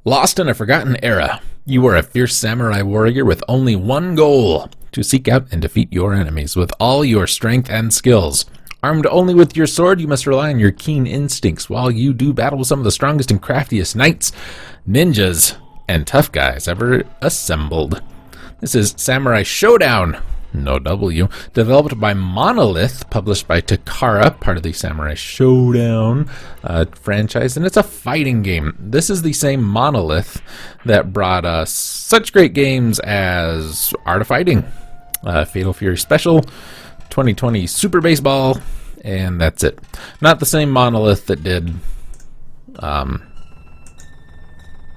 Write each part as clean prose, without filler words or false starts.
Lost in a forgotten era, you are a fierce samurai warrior with only one goal: to seek out and defeat your enemies with all your strength and skills. Armed only with your sword, you must rely on your keen instincts while you do battle with some of the strongest and craftiest knights, ninjas, and tough guys ever assembled. This is Samurai Shodown, no W, developed by Monolith, published by Takara, part of the Samurai Shodown franchise, and it's a fighting game. This is the same Monolith that brought us such great games as Art of Fighting, Fatal Fury Special, 2020 Super Baseball, and that's it. Not the same Monolith that did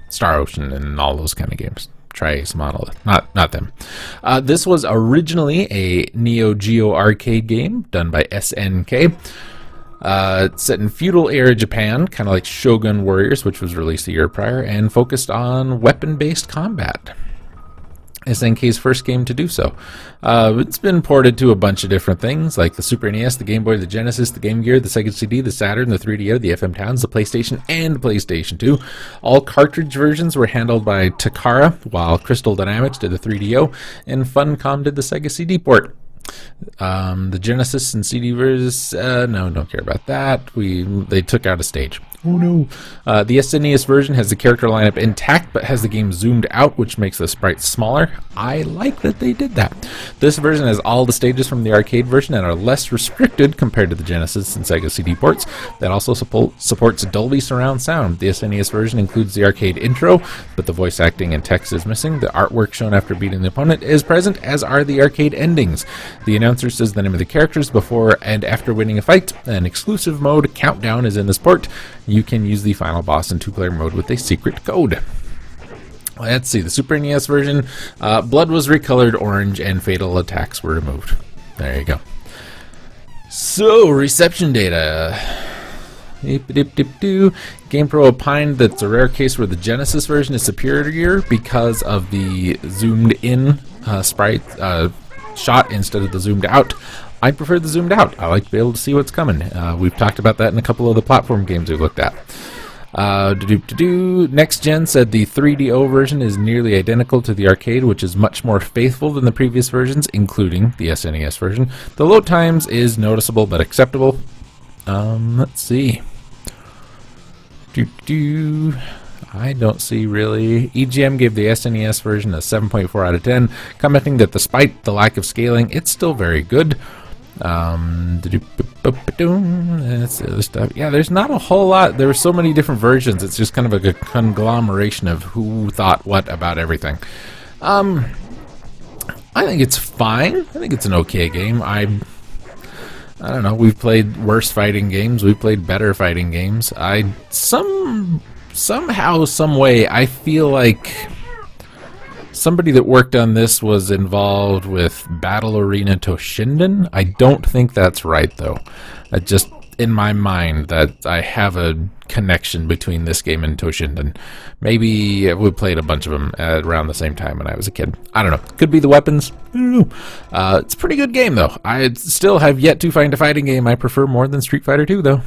Star Ocean and all those kind of games. Tries Monolith, not them. This was originally a Neo Geo arcade game done by SNK. It's set in feudal era Japan, kind of like Shogun Warriors, which was released a year prior, and focused on weapon-based combat. SNK's first game to do so. It's been ported to a bunch of different things, like the Super NES, the Game Boy, the Genesis, the Game Gear, the Sega CD, the Saturn, the 3DO, the FM Towns, the PlayStation, and PlayStation 2. All cartridge versions were handled by Takara, while Crystal Dynamics did the 3DO, and Funcom did the Sega CD port. The Genesis and CD versions, no, don't care about that. They took out a stage. Oh no. The SNES version has the character lineup intact, but has the game zoomed out, which makes the sprites smaller. I like that they did that. This version has all the stages from the arcade version and are less restricted compared to the Genesis and Sega CD ports. That also supports Dolby surround sound. The SNES version includes the arcade intro, but the voice acting and text is missing. The artwork shown after beating the opponent is present, as are the arcade endings. The announcer says the name of the characters before and after winning a fight. An exclusive mode, Countdown, is in this port. You can use the final boss in two-player mode with a secret code. Let's see, the Super NES version, blood was recolored orange and fatal attacks were removed. There you go. So, reception data. GamePro opined that it's a rare case where the Genesis version is superior because of the zoomed-in sprite shot instead of the zoomed-out. I prefer the zoomed out. I like to be able to see what's coming. We've talked about that in a couple of the platform games we've looked at. Next Gen said the 3DO version is nearly identical to the arcade, which is much more faithful than the previous versions, including the SNES version. The load times is noticeable but acceptable. Let's see. I don't see really. EGM gave the SNES version a 7.4 out of 10, commenting that despite the lack of scaling, it's still very good. That's the other stuff. Yeah, there's not a whole lot. There are so many different versions. It's just kind of a conglomeration of who thought what about everything. I think it's fine. I think it's an okay game. I don't know. We've played worse fighting games. We've played better fighting games. Somehow, some way, I feel like somebody that worked on this was involved with Battle Arena Toshinden. I don't think that's right, though. Just in my mind that I have a connection between this game and Toshinden. Maybe we played a bunch of them around the same time when I was a kid. I don't know. Could be the weapons. I don't know. It's a pretty good game, though. I still have yet to find a fighting game I prefer more than Street Fighter 2, though.